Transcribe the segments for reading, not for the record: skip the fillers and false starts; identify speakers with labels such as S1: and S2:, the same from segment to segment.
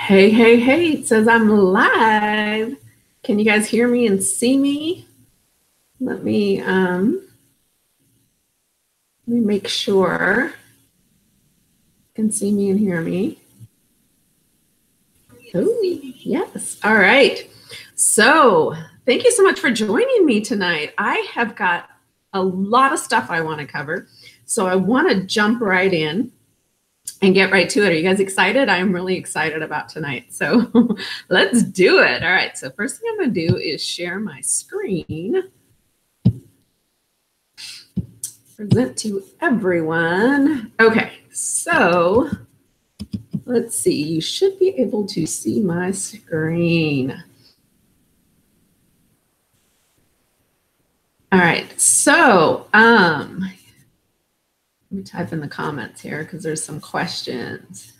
S1: Hey, hey, hey, it says I'm live. Can you guys hear me and see me? Let me make sure you can see me and hear me. Oh, yes. All right. So thank you so much for joining me tonight. I have got a lot of stuff I want to cover. So I want to jump right in and get right to it. Are you guys excited? I'm really excited about tonight. So let's do it. All right. So first thing I'm going to do is share my screen. Present to everyone. Okay. So let's see. You should be able to see my screen. All right. So let me type in the comments here because there's some questions.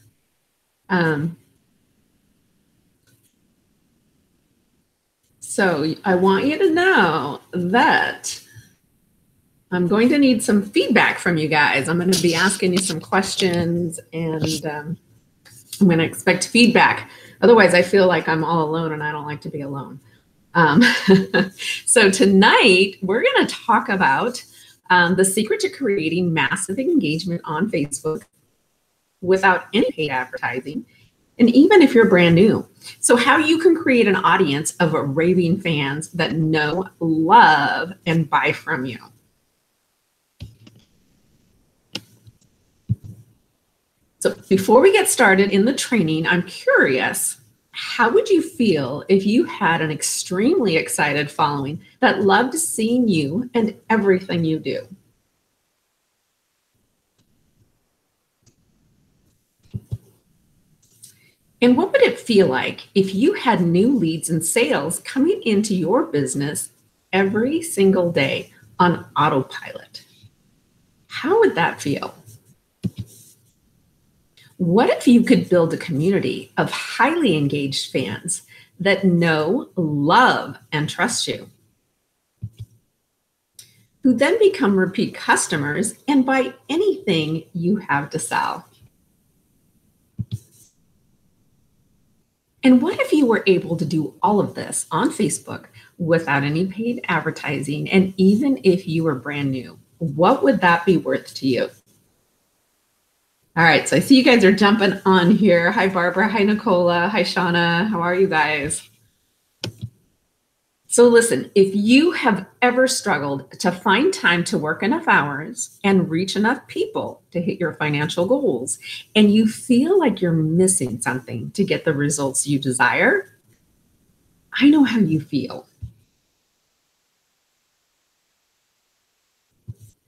S1: So I want you to know that I'm going to need some feedback from you guys. I'm going to be asking you some questions, and I'm going to expect feedback. Otherwise, I feel like I'm all alone, and I don't like to be alone. So tonight, we're going to talk about the secret to creating massive engagement on Facebook without any paid advertising, and even if you're brand new. So how you can create an audience of raving fans that know, love, and buy from you. So before we get started in the training, I'm curious, how would you feel if you had an extremely excited following that loved seeing you and everything you do? And what would it feel like if you had new leads and sales coming into your business every single day on autopilot? How would that feel? What if you could build a community of highly engaged fans that know, love, and trust you, who then become repeat customers and buy anything you have to sell? And what if you were able to do all of this on Facebook without any paid advertising, and even if you were brand new? What would that be worth to you? All right, so I see you guys are jumping on here. Hi, Barbara. Hi, Nicola. Hi, Shauna. How are you guys? So listen, if you have ever struggled to find time to work enough hours and reach enough people to hit your financial goals, and you feel like you're missing something to get the results you desire, I know how you feel.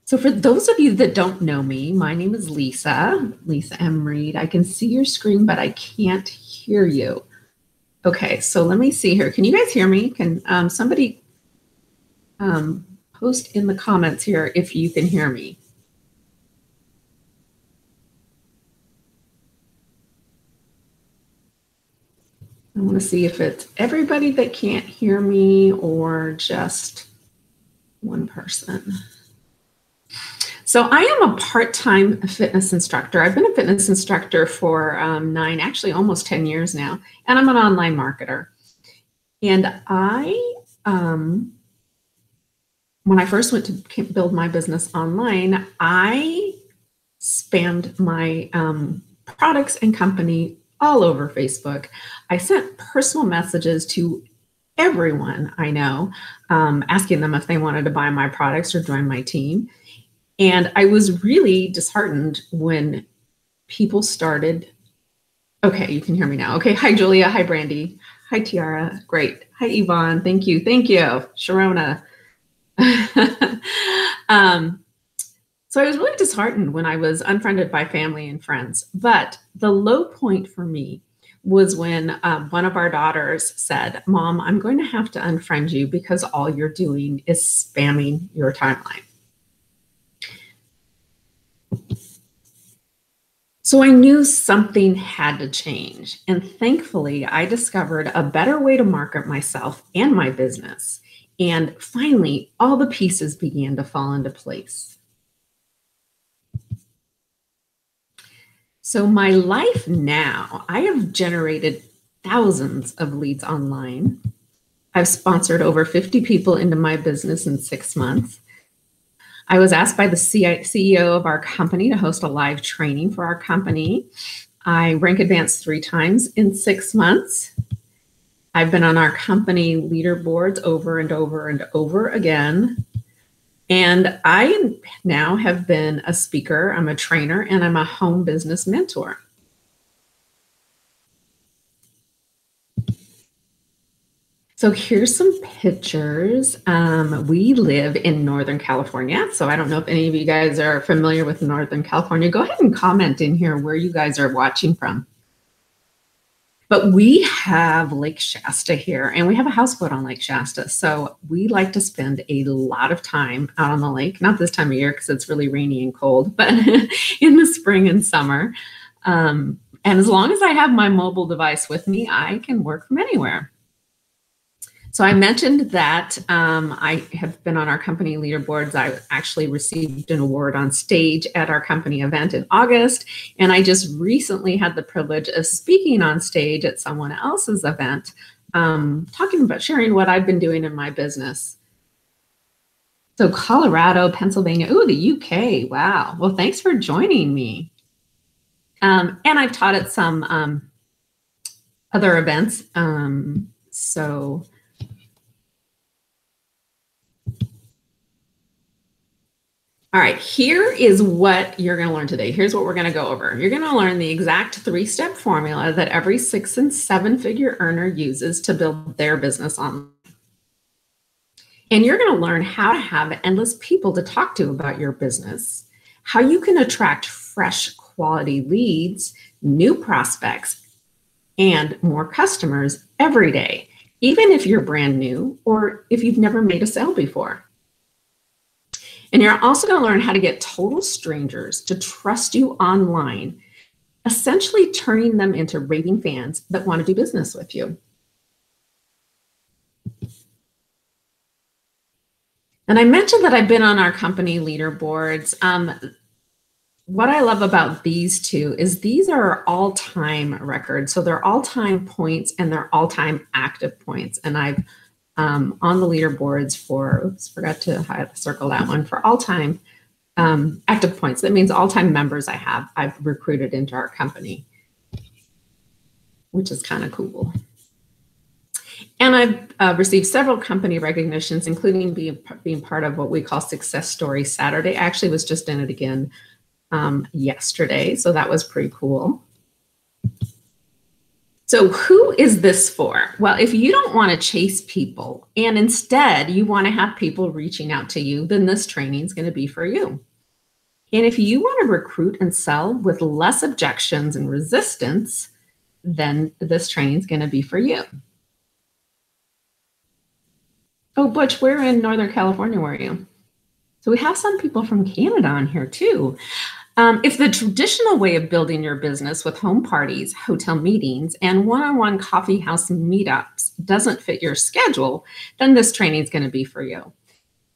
S1: So for those of you that don't know me, my name is Lisa M. Reed. I can see your screen, but I can't hear you. Okay, so let me see here. Can you guys hear me? Can somebody post in the comments here if you can hear me? I want to see if it's everybody that can't hear me or just one person. So I am a part-time fitness instructor. I've been a fitness instructor for actually almost 10 years now, and I'm an online marketer. And when I first went to build my business online, I spammed my products and company all over Facebook. I sent personal messages to everyone I know, asking them if they wanted to buy my products or join my team. And I was really disheartened when people started. Okay, you can hear me now. Okay, hi, Julia. Hi, Brandy. Hi, Tiara. Great. Hi, Yvonne. Thank you. Thank you. Sharona. So I was really disheartened when I was unfriended by family and friends. But the low point for me was when one of our daughters said, "Mom, I'm going to have to unfriend you because all you're doing is spamming your timeline." So I knew something had to change. And thankfully, I discovered a better way to market myself and my business. And finally, all the pieces began to fall into place. So my life now, I have generated thousands of leads online. I've sponsored over 50 people into my business in 6 months. I was asked by the CEO of our company to host a live training for our company. I rank advanced 3 times in 6 months. I've been on our company leaderboards over and over and over again. And I now have been a speaker, I'm a trainer, and I'm a home business mentor. So here's some pictures. We live in Northern California. So I don't know if any of you guys are familiar with Northern California. Go ahead and comment in here where you guys are watching from. But we have Lake Shasta here, and we have a houseboat on Lake Shasta. So we like to spend a lot of time out on the lake, not this time of year because it's really rainy and cold, but in the spring and summer. And as long as I have my mobile device with me, I can work from anywhere. So I mentioned that I have been on our company leaderboards. I actually received an award on stage at our company event in August. And I just recently had the privilege of speaking on stage at someone else's event, talking about sharing what I've been doing in my business. So Colorado, Pennsylvania, ooh, the UK, wow. Well, thanks for joining me. And I've taught at some other events. All right, here is what you're going to learn today. Here's what we're going to go over. You're going to learn the exact 3-step formula that every 6- and 7-figure earner uses to build their business online. And you're going to learn how to have endless people to talk to about your business, how you can attract fresh quality leads, new prospects, and more customers every day, even if you're brand new or if you've never made a sale before. And you're also going to learn how to get total strangers to trust you online, essentially turning them into raving fans that want to do business with you. And I mentioned that I've been on our company leaderboards. What I love about these two is these are all-time records. So they're all-time points and they're all-time active points. And I've on the leaderboards for, oops, forgot to circle that one, for all-time active points. That means all-time members I've recruited into our company, which is kind of cool. And I've received several company recognitions, including being part of what we call Success Story Saturday. I actually was just in it again yesterday, so that was pretty cool. So who is this for? Well, if you don't want to chase people and instead you want to have people reaching out to you, then this training is going to be for you. And if you want to recruit and sell with less objections and resistance, then this training is going to be for you. Oh, Butch, we're in Northern California, where are you? So we have some people from Canada on here too. If the traditional way of building your business with home parties, hotel meetings, and one-on-one coffee house meetups doesn't fit your schedule, then this training is going to be for you.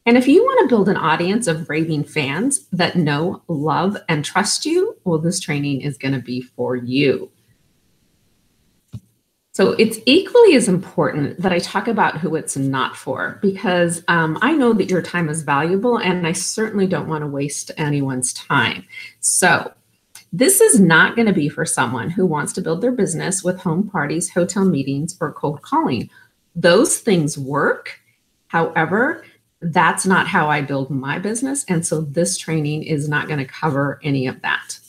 S1: And if you want to build an audience of raving fans that know, love, and trust you, well, this training is going to be for you. So it's equally as important that I talk about who it's not for, because I know that your time is valuable and I certainly don't want to waste anyone's time. So this is not going to be for someone who wants to build their business with home parties, hotel meetings, or cold calling. Those things work. However, that's not how I build my business. And so this training is not going to cover any of that.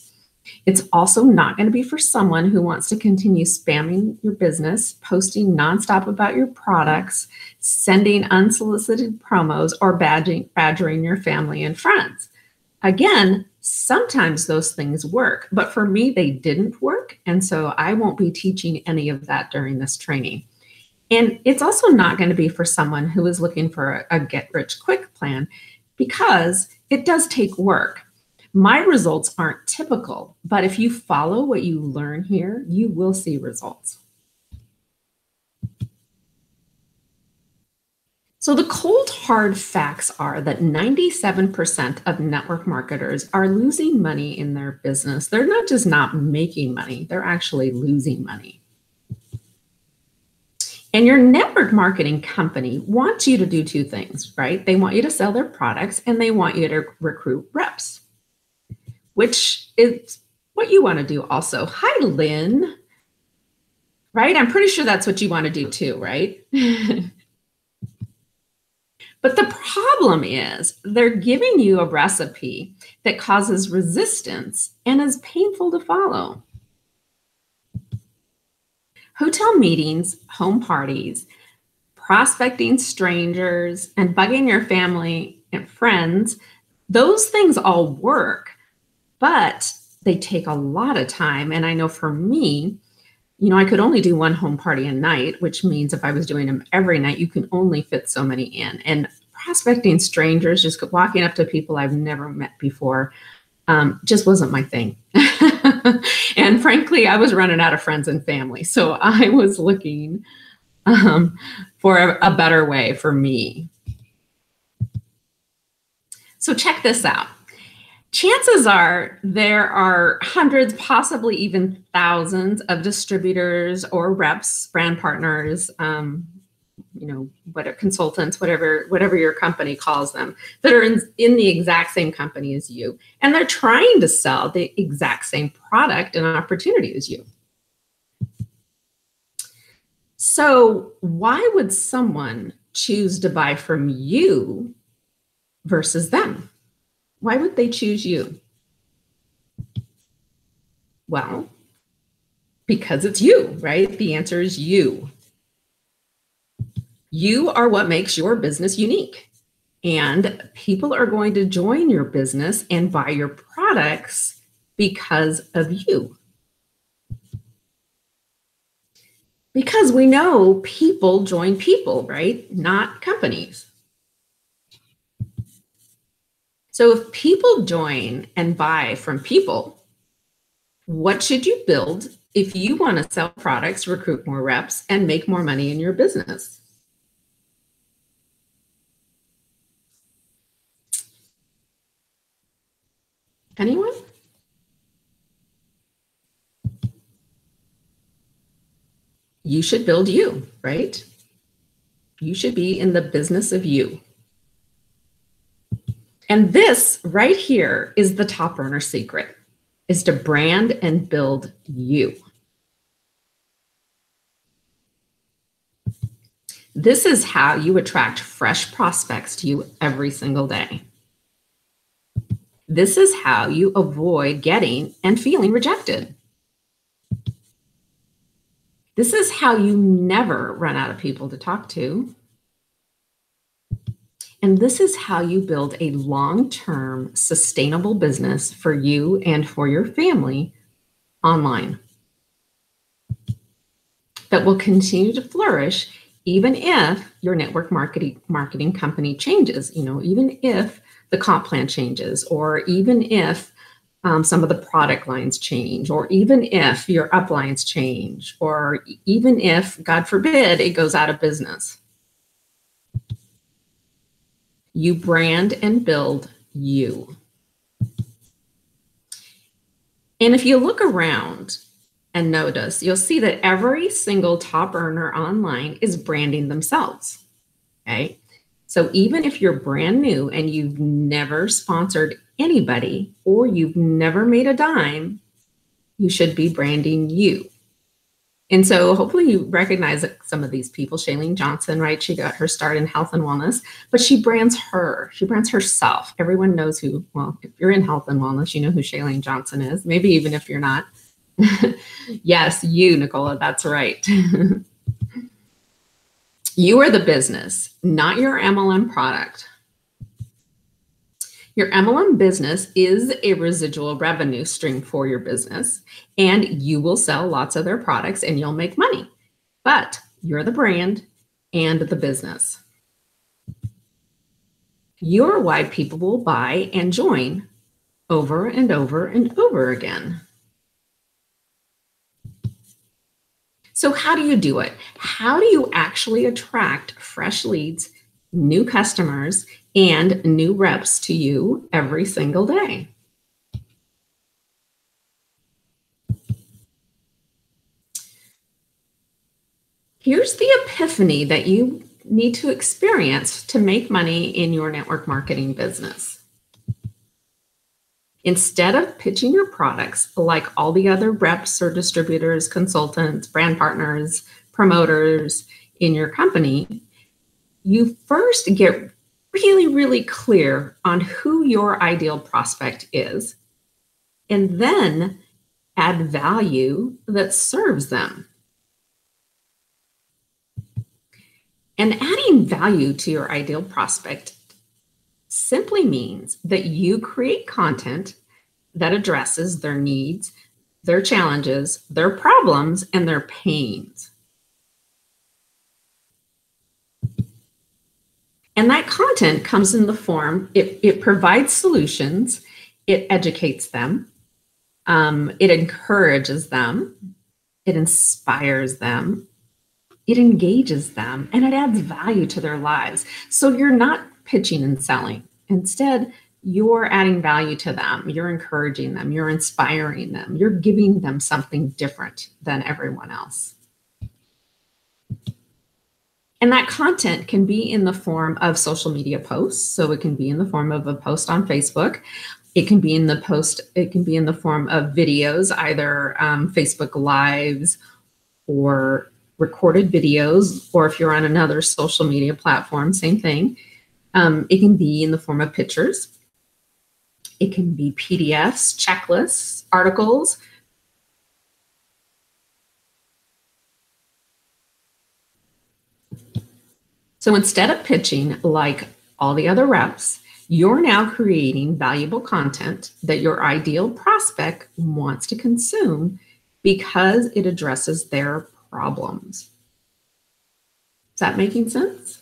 S1: It's also not going to be for someone who wants to continue spamming your business, posting nonstop about your products, sending unsolicited promos, or badgering your family and friends. Again, sometimes those things work, but for me, they didn't work. And so I won't be teaching any of that during this training. And it's also not going to be for someone who is looking for a get-rich-quick plan, because it does take work. My results aren't typical, but if you follow what you learn here, you will see results. So the cold hard facts are that 97% of network marketers are losing money in their business. They're not just not making money, they're actually losing money. And your network marketing company wants you to do two things, right? They want you to sell their products and they want you to recruit reps, which is what you want to do also. Hi, Lynn. Right? I'm pretty sure that's what you want to do too, right? But the problem is they're giving you a recipe that causes resistance and is painful to follow. Hotel meetings, home parties, prospecting strangers, and bugging your family and friends, those things all work, but they take a lot of time. And I know for me, I could only do one home party a night, which means if I was doing them every night, you can only fit so many in. And prospecting strangers, just walking up to people I've never met before, just wasn't my thing. And frankly, I was running out of friends and family. So I was looking for a better way for me. So check this out. Chances are there are hundreds, possibly even thousands of distributors or reps, brand partners, consultants, whatever your company calls them, that are in the exact same company as you. And they're trying to sell the exact same product and opportunity as you. So why would someone choose to buy from you versus them? Why would they choose you? Well, because it's you, right? The answer is you. You are what makes your business unique. And people are going to join your business and buy your products because of you. Because we know people join people, right? Not companies. So if people join and buy from people, what should you build if you want to sell products, recruit more reps, and make more money in your business? Anyone? You should build you, right? You should be in the business of you. And this right here is the top earner secret, is to brand and build you. This is how you attract fresh prospects to you every single day. This is how you avoid getting and feeling rejected. This is how you never run out of people to talk to. And this is how you build a long-term sustainable business for you and for your family online that will continue to flourish even if your network marketing company changes, even if the comp plan changes, or even if some of the product lines change, or even if your uplines change, or even if, God forbid, it goes out of business. You brand and build you. And if you look around and notice, you'll see that every single top earner online is branding themselves, okay? So even if you're brand new and you've never sponsored anybody or you've never made a dime, you should be branding you. And so hopefully you recognize some of these people. Shailene Johnson, right? She got her start in health and wellness, but she brands her. She brands herself. Everyone knows who, well, if you're in health and wellness, you know who Shailene Johnson is. Maybe even if you're not. Yes, you, Nicola, that's right. You are the business, not your MLM product. Your MLM business is a residual revenue stream for your business, and you will sell lots of their products and you'll make money. But you're the brand and the business. You're why people will buy and join over and over and over again. So how do you do it? How do you actually attract fresh leads, new customers, and new reps to you every single day? Here's the epiphany that you need to experience to make money in your network marketing business. Instead of pitching your products like all the other reps or distributors, consultants, brand partners, promoters in your company, you first get really, really clear on who your ideal prospect is, and then add value that serves them. And adding value to your ideal prospect simply means that you create content that addresses their needs, their challenges, their problems, and their pains. And that content comes in the form, it provides solutions, it educates them, it encourages them, it inspires them, it engages them, and it adds value to their lives. So you're not pitching and selling. Instead, you're adding value to them. You're encouraging them. You're inspiring them. You're giving them something different than everyone else. And that content can be in the form of social media posts. So it can be in the form of a post on Facebook. It can be in the form of videos, either Facebook Lives or recorded videos, or if you're on another social media platform, same thing. It can be in the form of pictures. It can be PDFs, checklists, articles. So instead of pitching like all the other reps, you're now creating valuable content that your ideal prospect wants to consume because it addresses their problems. Is that making sense?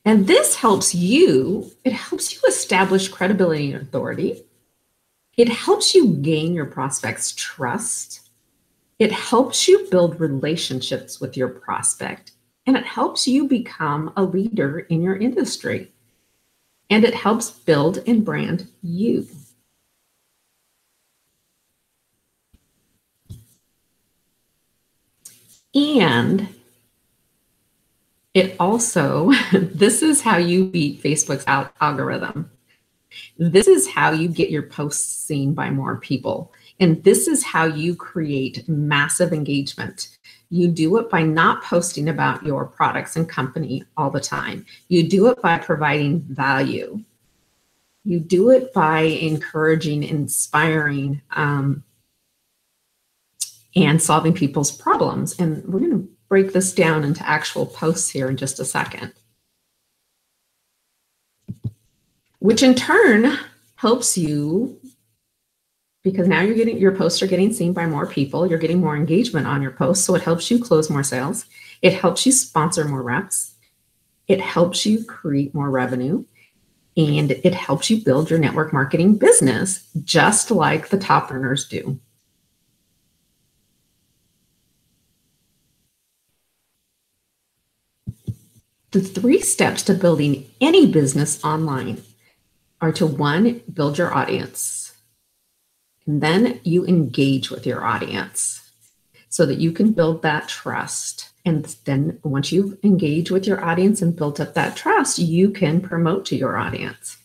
S1: And this helps you, it helps you establish credibility and authority. It helps you gain your prospect's trust. It helps you build relationships with your prospect, and it helps you become a leader in your industry. And it helps build and brand you. And it also, this is how you beat Facebook's algorithm. This is how you get your posts seen by more people. And this is how you create massive engagement. You do it by not posting about your products and company all the time. You do it by providing value. You do it by encouraging, inspiring, and solving people's problems. And we're going to break this down into actual posts here in just a second, which in turn helps you, because now your posts are getting seen by more people. You're getting more engagement on your posts. So it helps you close more sales. It helps you sponsor more reps. It helps you create more revenue. And it helps you build your network marketing business just like the top earners do. The 3 steps to building any business online are to 1, build your audience. And then you engage with your audience so that you can build that trust. And then once you've engaged with your audience and built up that trust, you can promote to your audience.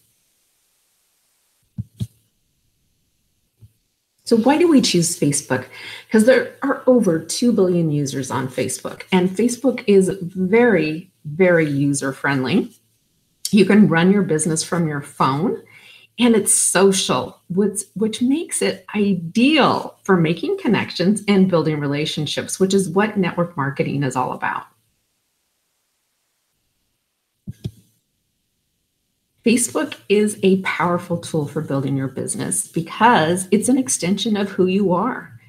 S1: So why do we choose Facebook? Because there are over 2 billion users on Facebook, and Facebook is very, very user-friendly. You can run your business from your phone, and it's social, which makes it ideal for making connections and building relationships, which is what network marketing is all about. Facebook is a powerful tool for building your business because it's an extension of who you are.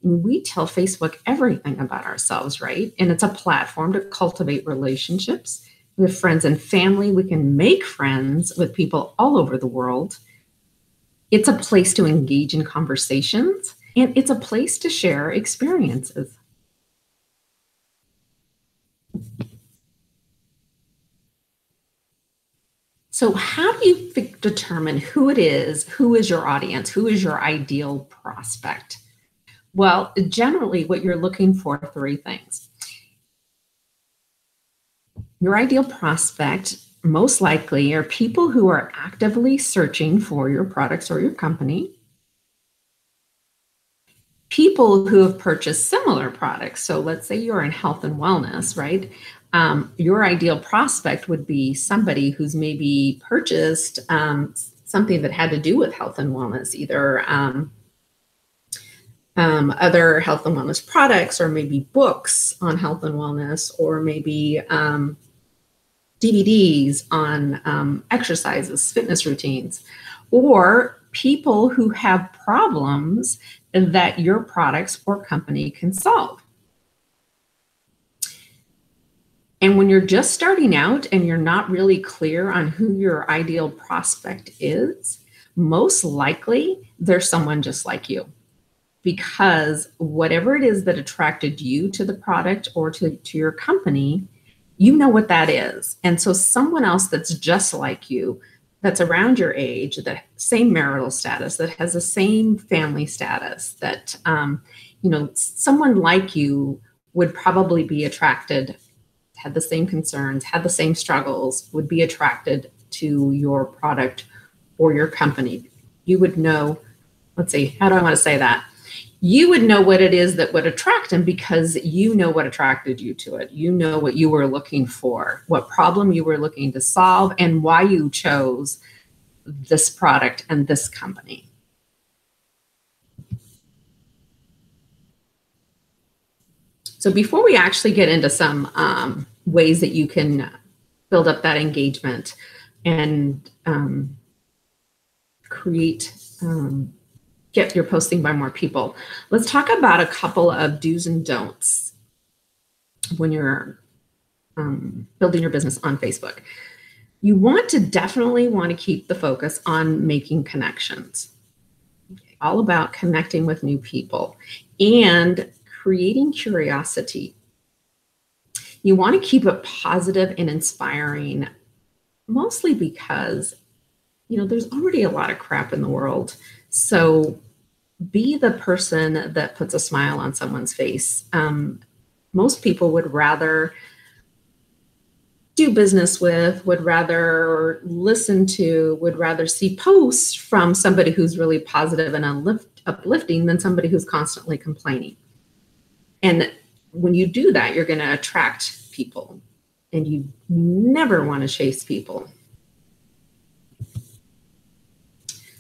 S1: We tell Facebook everything about ourselves, right? And it's a platform to cultivate relationships with friends and family. We can make friends with people all over the world. It's a place to engage in conversations, and it's a place to share experiences. So how do you determine who is your audience, who is your ideal prospect? Well, generally what you're looking for are three things. Your ideal prospect most likely are people who are actively searching for your products or your company, people who have purchased similar products. So let's say you're in health and wellness, right? Your ideal prospect would be somebody who's maybe purchased something that had to do with health and wellness, either other health and wellness products, or maybe books on health and wellness, or maybe DVDs on exercises, fitness routines, or people who have problems that your products or company can solve. And when you're just starting out and you're not really clear on who your ideal prospect is, most likely there's someone just like you, because whatever it is that attracted you to the product or to your company, you know what that is. And so someone else that's just like you, that's around your age, the same marital status, that has the same family status, that, someone like you would probably be attracted, had the same concerns, had the same struggles, would be attracted to your product or your company. You would know, let's see, how do I want to say that? You would know what it is that would attract them, because you know what attracted you to it. You know what you were looking for, what problem you were looking to solve, and why you chose this product and this company. So before we actually get into some ways that you can build up that engagement and get your posting by more people, let's talk about a couple of do's and don'ts when you're building your business on Facebook. You definitely want to keep the focus on making connections. All about connecting with new people and creating curiosity. You want to keep it positive and inspiring, mostly because, there's already a lot of crap in the world. So be the person that puts a smile on someone's face. Most people would rather do business with, would rather listen to, would rather see posts from somebody who's really positive and uplifting than somebody who's constantly complaining. And when you do that, you're going to attract people, and you never want to chase people.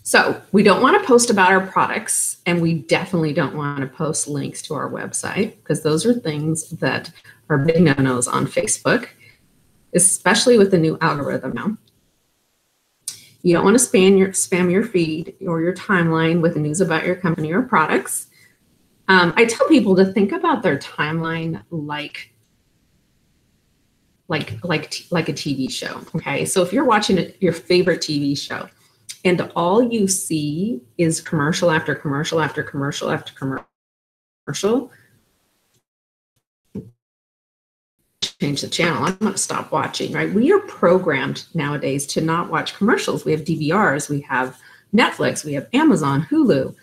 S1: So we don't want to post about our products, and we definitely don't want to post links to our website, because those are things that are big no-nos on Facebook, especially with the new algorithm now. You don't want to spam your feed or your timeline with news about your company or products. I tell people to think about their timeline like a TV show. Okay, so if you're watching your favorite TV show, and all you see is commercial after commercial after commercial after commercial, change the channel. I'm going to stop watching, right? We are programmed nowadays to not watch commercials. We have DVRs, we have Netflix, we have Amazon, Hulu.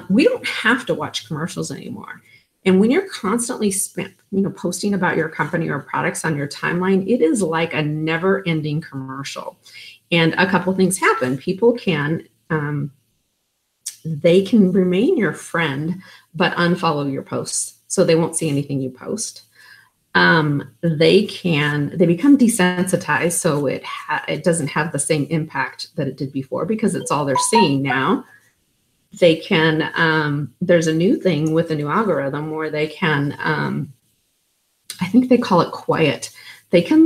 S1: We don't have to watch commercials anymore. And when you're constantly posting about your company or products on your timeline, it is like a never-ending commercial. And a couple of things happen. People can remain your friend, but unfollow your posts, so they won't see anything you post. They become desensitized, so it doesn't have the same impact that it did before, because it's all they're seeing now. They can, there's a new thing with the new algorithm where they can, I think they call it quiet. They can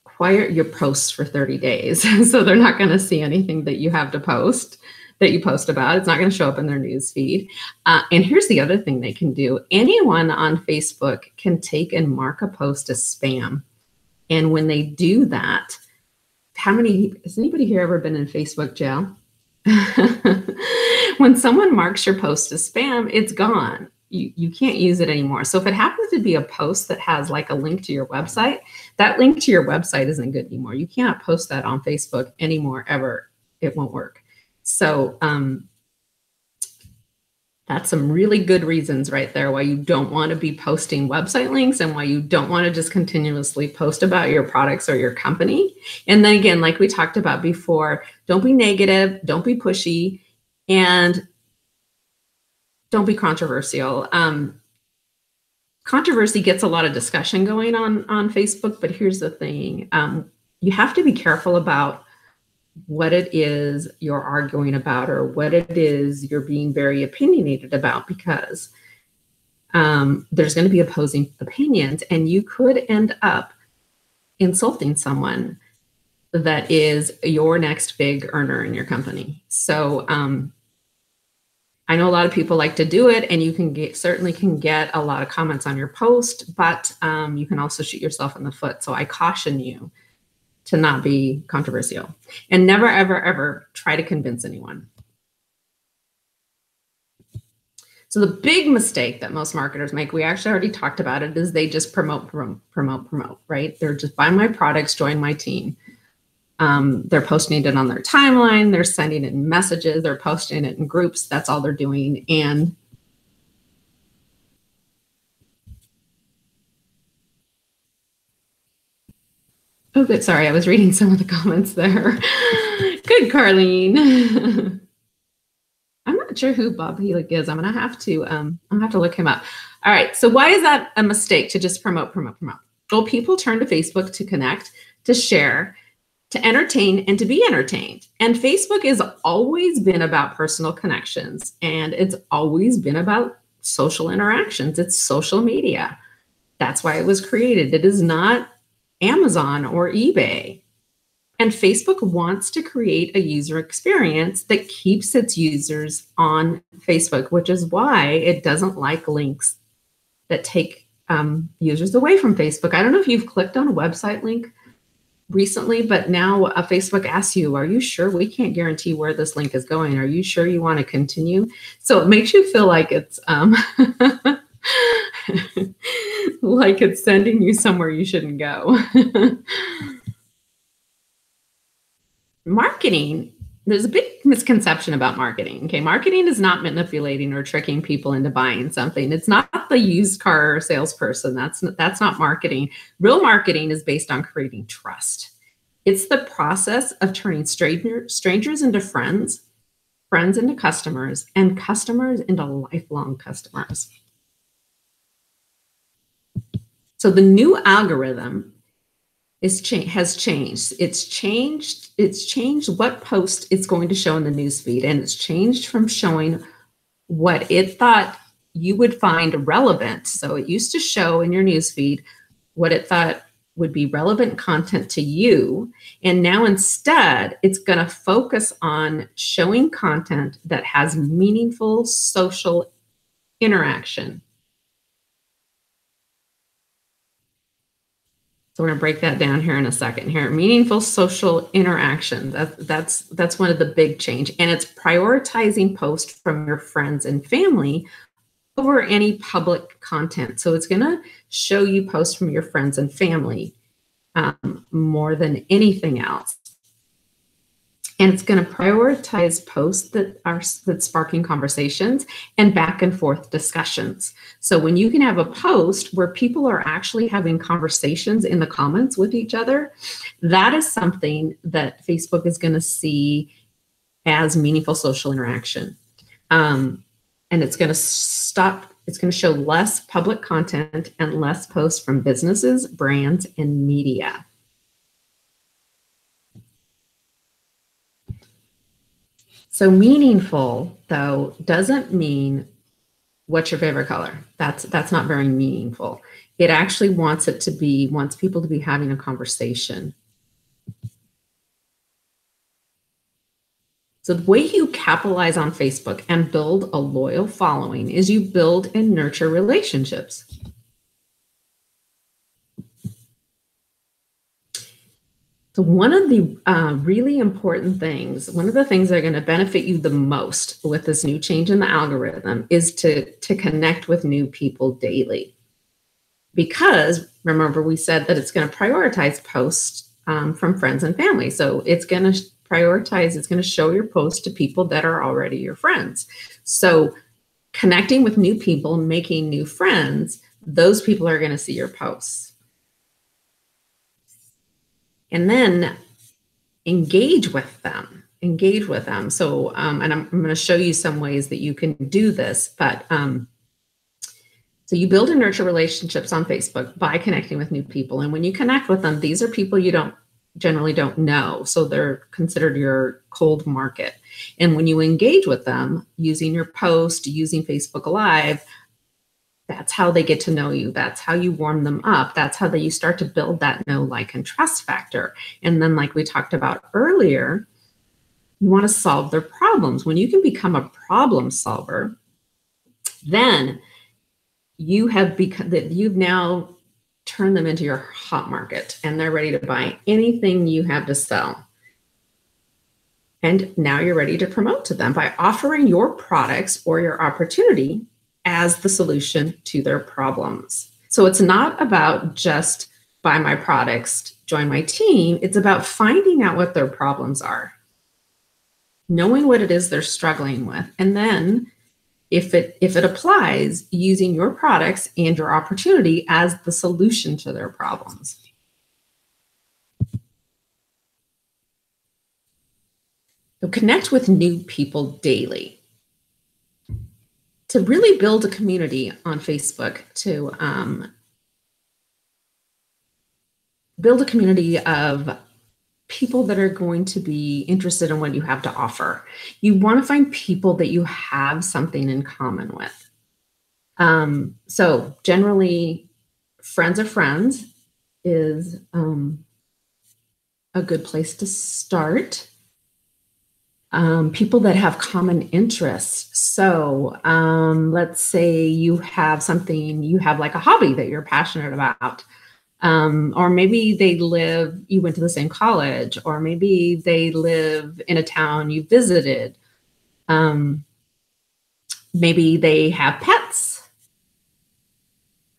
S1: quiet your posts for 30 days. So they're not going to see anything that you have to post, that you post about. It's not going to show up in their news feed. And here's the other thing they can do. Anyone on Facebook can take and mark a post as spam. And when they do that, has anybody here ever been in Facebook jail? When someone marks your post as spam, it's gone. You can't use it anymore. So if it happens to be a post that has a link to your website, that link to your website isn't good anymore. You cannot post that on Facebook anymore, ever. It won't work. So That's some really good reasons right there why you don't want to be posting website links and why you don't want to just continuously post about your products or your company. And then again, like we talked about before, don't be negative, don't be pushy, and don't be controversial. Controversy gets a lot of discussion going on Facebook, but here's the thing. You have to be careful about what it is you're arguing about or what it is you're being very opinionated about, because there's going to be opposing opinions and you could end up insulting someone that is your next big earner in your company. So I know a lot of people like to do it, and you can certainly can get a lot of comments on your post, but you can also shoot yourself in the foot. So I caution you to not be controversial, and never, ever, ever try to convince anyone. So the big mistake that most marketers make, we actually already talked about it, is they just promote, right? They're just buy my products, join my team. They're posting it on their timeline. They're sending it in messages. They're posting it in groups. That's all they're doing. And oh, good. Sorry, I was reading some of the comments there. Good, Carlene. I'm not sure who Bob Helig is. I'm gonna have to look him up. All right. So why is that a mistake to just promote? Well, people turn to Facebook to connect, to share, to entertain, and to be entertained. And Facebook has always been about personal connections, and it's always been about social interactions. It's social media. That's why it was created. It is not Amazon or eBay. And Facebook wants to create a user experience that keeps its users on Facebook, which is why it doesn't like links that take users away from Facebook. I don't know if you've clicked on a website link recently, but now Facebook asks you, are you sure? We can't guarantee where this link is going. Are you sure you want to continue? So it makes you feel like it's like it's sending you somewhere you shouldn't go. Marketing, there's a big misconception about marketing. Okay, marketing is not manipulating or tricking people into buying something. It's not the used car salesperson. That's not marketing. Real marketing is based on creating trust. It's the process of turning strangers into friends, friends into customers, and customers into lifelong customers. So the new algorithm has changed. It's changed what post it's going to show in the newsfeed, and it's changed from showing what it thought you would find relevant. So it used to show in your newsfeed what it thought would be relevant content to you, and now instead it's going to focus on showing content that has meaningful social interaction. So we're going to break that down here in a second here. Meaningful social interaction. That's one of the big change. And it's prioritizing posts from your friends and family over any public content. So it's going to show you posts from your friends and family more than anything else. And it's going to prioritize posts that's sparking conversations and back and forth discussions. So when you can have a post where people are actually having conversations in the comments with each other, that is something that Facebook is going to see as meaningful social interaction. And it's going to show less public content and less posts from businesses, brands, and media. So meaningful, though, doesn't mean what's your favorite color. That's not very meaningful. It actually wants people to be having a conversation. So the way you capitalize on Facebook and build a loyal following is you build and nurture relationships. So one of the really important things, one of the things that are going to benefit you the most with this new change in the algorithm is to connect with new people daily. Because remember, we said that it's going to prioritize posts from friends and family. So it's going to prioritize, it's going to show your posts to people that are already your friends. So connecting with new people, making new friends, those people are going to see your posts. And then engage with them. So, and I'm going to show you some ways that you can do this, but so you build and nurture relationships on Facebook by connecting with new people. And when you connect with them, these are people you generally don't know. So they're considered your cold market. And when you engage with them using your post, using Facebook Live, that's how they get to know you. That's how you warm them up. That's how you start to build that know, like, and trust factor. And then, like we talked about earlier, you want to solve their problems. When you can become a problem solver, then you've now turned them into your hot market, and they're ready to buy anything you have to sell. And now you're ready to promote to them by offering your products or your opportunity as the solution to their problems. So it's not about just buy my products, join my team. It's about finding out what their problems are, knowing what it is they're struggling with, and then if it applies, using your products and your opportunity as the solution to their problems. So connect with new people daily. To really build a community on Facebook, to build a community of people that are going to be interested in what you have to offer. You want to find people that you have something in common with. So generally, friends of friends is a good place to start. People that have common interests. So let's say you have like a hobby that you're passionate about. Or maybe you went to the same college, or maybe they live in a town you visited. Maybe they have pets.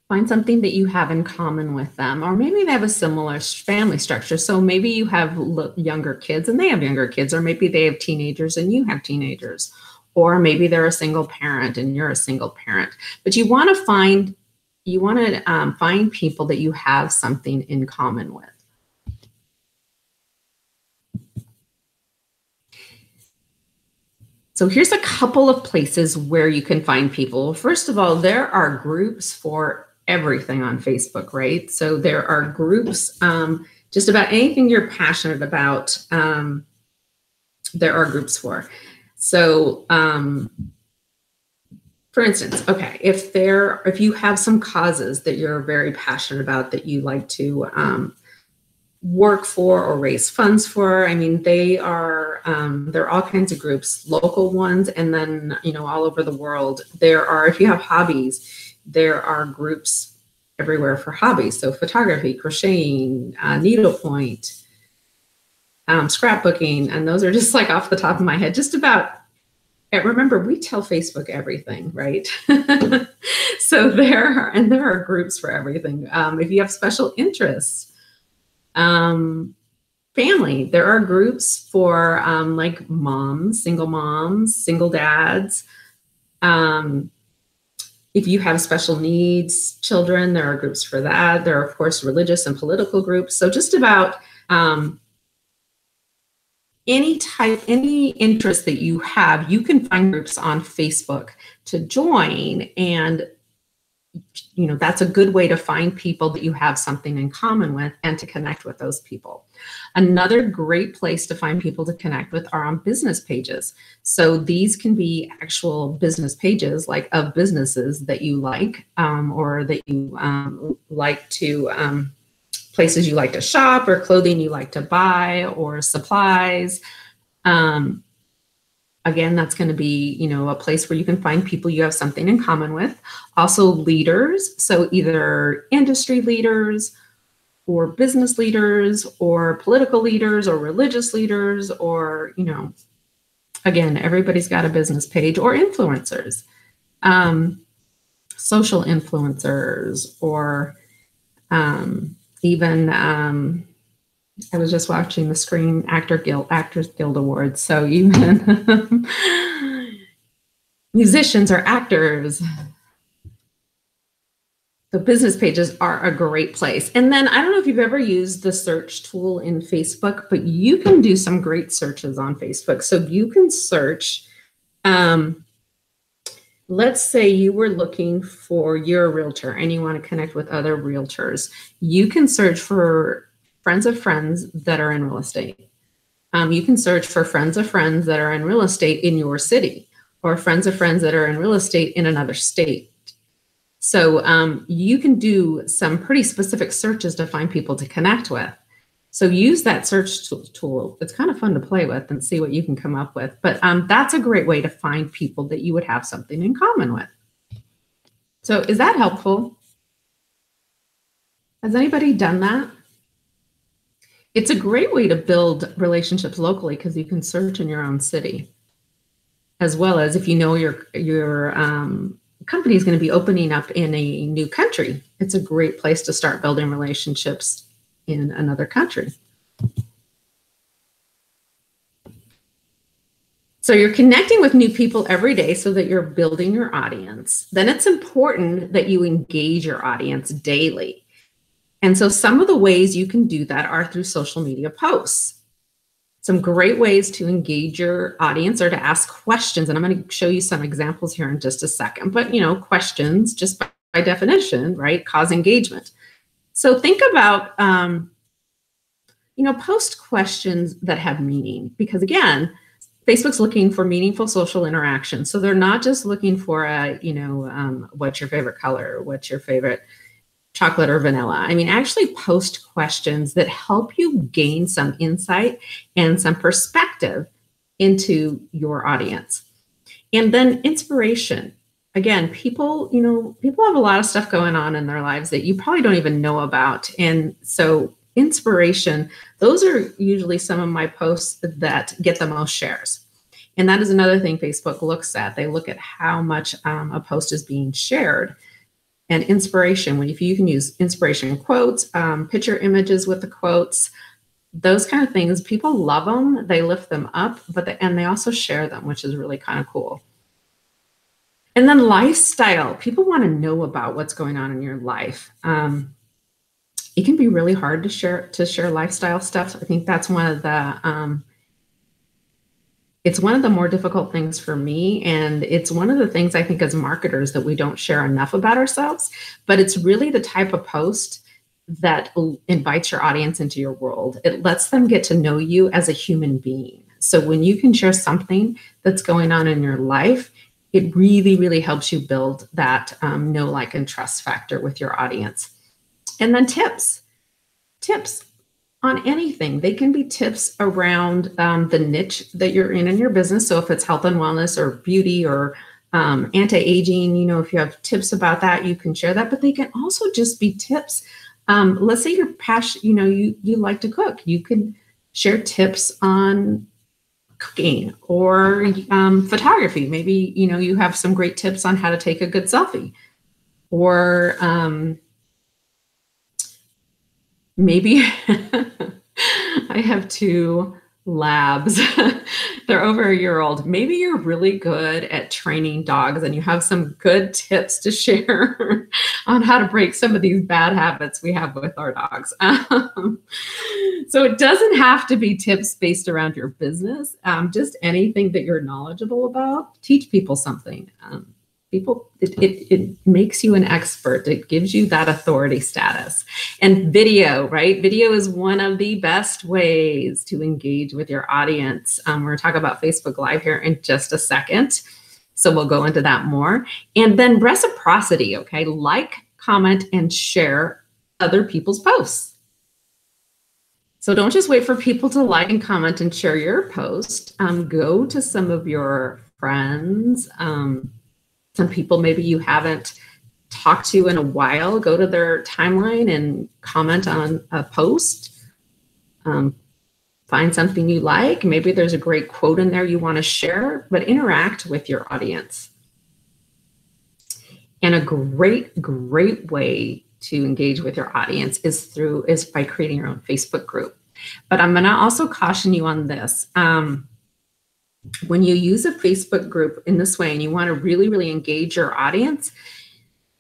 S1: Find something that you have in common with them, or maybe they have a similar family structure. So maybe you have younger kids and they have younger kids, or maybe they have teenagers and you have teenagers, or maybe they're a single parent and you're a single parent. But you want to find people that you have something in common with. So here's a couple of places where you can find people. First of all, there are groups for everything on Facebook, right? So there are groups, just about anything you're passionate about, there are groups for. So, for instance, okay, if you have some causes that you're very passionate about that you like to work for or raise funds for, I mean, there are all kinds of groups, local ones, and then, all over the world. If you have hobbies, there are groups everywhere for hobbies. So photography, crocheting, needlepoint, scrapbooking, and those are just like off the top of my head, just about. Remember, we tell Facebook everything, right? So there are groups for everything. If you have special interests, family, there are groups for like moms, single dads. If you have special needs children, there are groups for that. There are, of course, religious and political groups. So just about any interest that you have, you can find groups on Facebook to join. And, that's a good way to find people that you have something in common with and to connect with those people. Another great place to find people to connect with are on business pages. So these can be actual business pages, like of businesses that you like, or that you like to, places you like to shop, or clothing you like to buy, or supplies. Again, that's going to be, a place where you can find people you have something in common with. Also leaders, so either industry leaders or business leaders or political leaders or religious leaders, or, again, everybody's got a business page, or influencers, social influencers, or even I was just watching the Screen Actors Guild Awards. So even, musicians or actors. So business pages are a great place. And then I don't know if you've ever used the search tool in Facebook, but you can do some great searches on Facebook. So you can search, let's say you were looking for, you're a realtor and you want to connect with other realtors. You can search for friends of friends that are in real estate. You can search for friends of friends that are in real estate in your city, or friends of friends that are in real estate in another state. So you can do some pretty specific searches to find people to connect with. So use that search tool. It's kind of fun to play with and see what you can come up with. But that's a great way to find people that you would have something in common with. So is that helpful? Has anybody done that? It's a great way to build relationships locally because you can search in your own city, as well as if you know your company is going to be opening up in a new country. It's a great place to start building relationships in another country. So you're connecting with new people every day so that you're building your audience. Then it's important that you engage your audience daily. And so some of the ways you can do that are through social media posts. Some great ways to engage your audience are to ask questions. And I'm going to show you some examples here in just a second. But, questions, just by definition, right, cause engagement. So think about, post questions that have meaning. Because, again, Facebook's looking for meaningful social interaction. So they're not just looking for what's your favorite color? What's your favorite chocolate or vanilla? I mean, actually post questions that help you gain some insight and some perspective into your audience. And then inspiration. Again, people have a lot of stuff going on in their lives that you probably don't even know about. And so inspiration, those are usually some of my posts that get the most shares. And that is another thing Facebook looks at. They look at how much a post is being shared. And inspiration, if you can use inspiration quotes, picture images with the quotes, those kind of things, people love them. They lift them up, and they also share them, which is really kind of cool. And then lifestyle, people want to know about what's going on in your life. It can be really hard to share lifestyle stuff. I think that's one of the it's one of the more difficult things for me. And it's one of the things I think as marketers that we don't share enough about ourselves, but it's really the type of post that invites your audience into your world. It lets them get to know you as a human being. So when you can share something that's going on in your life, it really, really helps you build that know, like, and trust factor with your audience. And then tips on anything. They can be tips around the niche that you're in your business. So if it's health and wellness or beauty or anti-aging, if you have tips about that, you can share that. But they can also just be tips. Let's say you're passionate, you like to cook. You can share tips on cooking or photography. Maybe, you have some great tips on how to take a good selfie. Or maybe I have 2 labs. They're over a year old. Maybe you're really good at training dogs and you have some good tips to share on how to break some of these bad habits we have with our dogs. So it doesn't have to be tips based around your business. Just anything that you're knowledgeable about. Teach people something. It makes you an expert. It gives you that authority status. And video, right? Video is one of the best ways to engage with your audience. We're going to talk about Facebook Live here in just a second. So we'll go into that more. And then reciprocity, okay? Like, comment, and share other people's posts. So don't just wait for people to like and comment and share your post. Go to some of your friends, some people maybe you haven't talked to in a while, go to their timeline and comment on a post. Find something you like. Maybe there's a great quote in there you want to share, but interact with your audience. And a great way to engage with your audience is by creating your own Facebook group. But I'm going to also caution you on this. when you use a Facebook group in this way and you want to really, really engage your audience,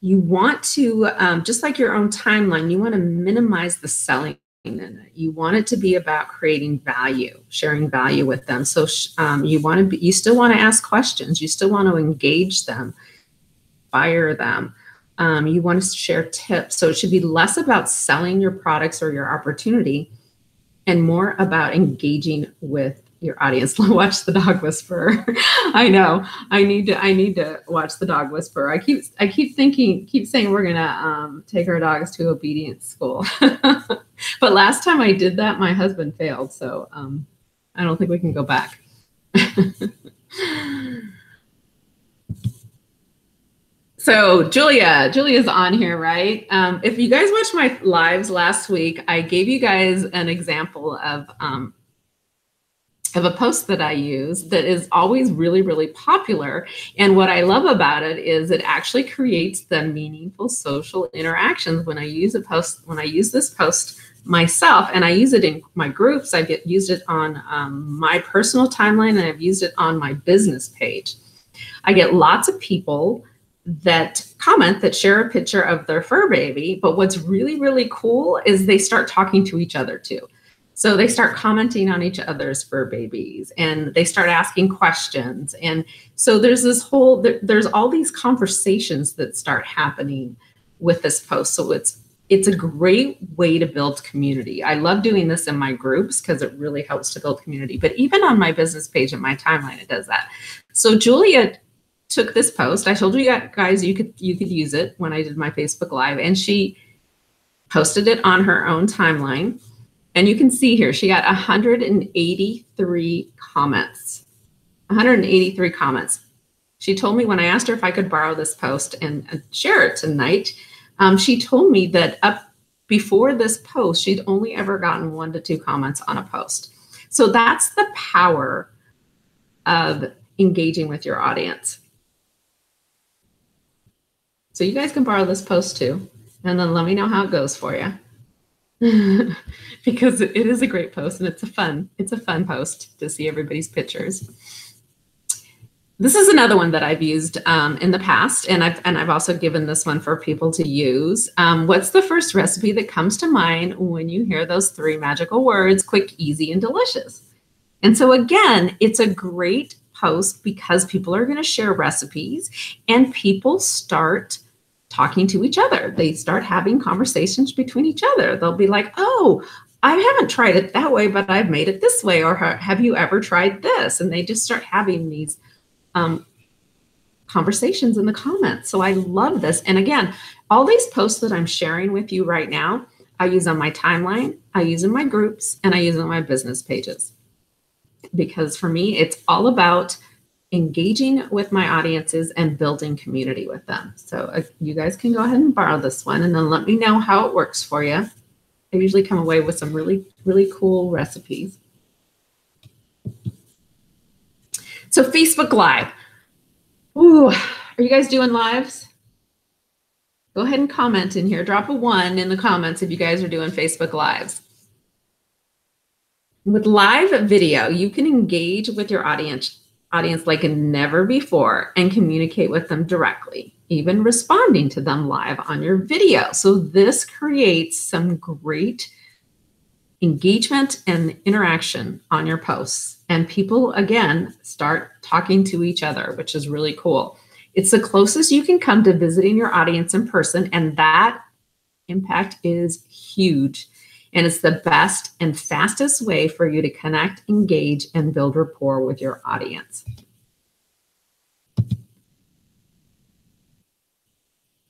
S1: you want to, just like your own timeline, you want to minimize the selling in it. You want it to be about creating value, sharing value with them. So you still want to ask questions. You still want to engage them, inspire them. You want to share tips. So it should be less about selling your products or your opportunity and more about engaging with your audience. Watch the dog whisperer. I know. I need to watch the dog whisperer. I keep saying we're gonna take our dogs to obedience school. But last time I did that, my husband failed. So I don't think we can go back. So Julia's on here, right? If you guys watched my lives last week, I gave you guys an example of a post that I use that is always really, really popular. And what I love about it is it actually creates the meaningful social interactions when I use this post myself, and I use it in my groups. I've used it on my personal timeline, and I've used it on my business page. I get lots of people that comment, that share a picture of their fur baby, but what's really, really cool is they start talking to each other too. So they start commenting on each other's fur babies and they start asking questions. And so there's there's all these conversations that start happening with this post. So it's a great way to build community. I love doing this in my groups because it really helps to build community. But even on my business page and my timeline, it does that. So Julia took this post. I told you guys you could use it when I did my Facebook Live, and she posted it on her own timeline. And you can see here, she got 183 comments. 183 comments. She told me when I asked her if I could borrow this post and share it tonight, she told me that up before this post, she'd only ever gotten 1 to 2 comments on a post. So that's the power of engaging with your audience. So you guys can borrow this post too, and then let me know how it goes for you. Because it is a great post, and it's a fun post to see everybody's pictures. This is another one that I've used in the past, and I've also given this one for people to use. What's the first recipe that comes to mind when you hear those 3 magical words: quick, easy, and delicious? And so again, it's a great post because people are going to share recipes, and people start talking to each other. They start having conversations between each other. They'll be like, oh, I haven't tried it that way, but I've made it this way. Or have you ever tried this? And they just start having these conversations in the comments. So I love this. And again, all these posts that I'm sharing with you right now, I use on my timeline, I use in my groups, and I use on my business pages. Because for me, it's all about engaging with my audiences and building community with them. So you guys can go ahead and borrow this one, and then let me know how it works for you. I usually come away with some really, really cool recipes. So Facebook Live. Ooh, are you guys doing lives? Go ahead and comment in here. Drop a 1 in the comments if you guys are doing Facebook Lives. With live video, you can engage with your audience like never before and communicate with them directly, even responding to them live on your video. So this creates some great engagement and interaction on your posts. And people, again, start talking to each other, which is really cool. It's the closest you can come to visiting your audience in person, and that impact is huge. And it's the best and fastest way for you to connect, engage, and build rapport with your audience.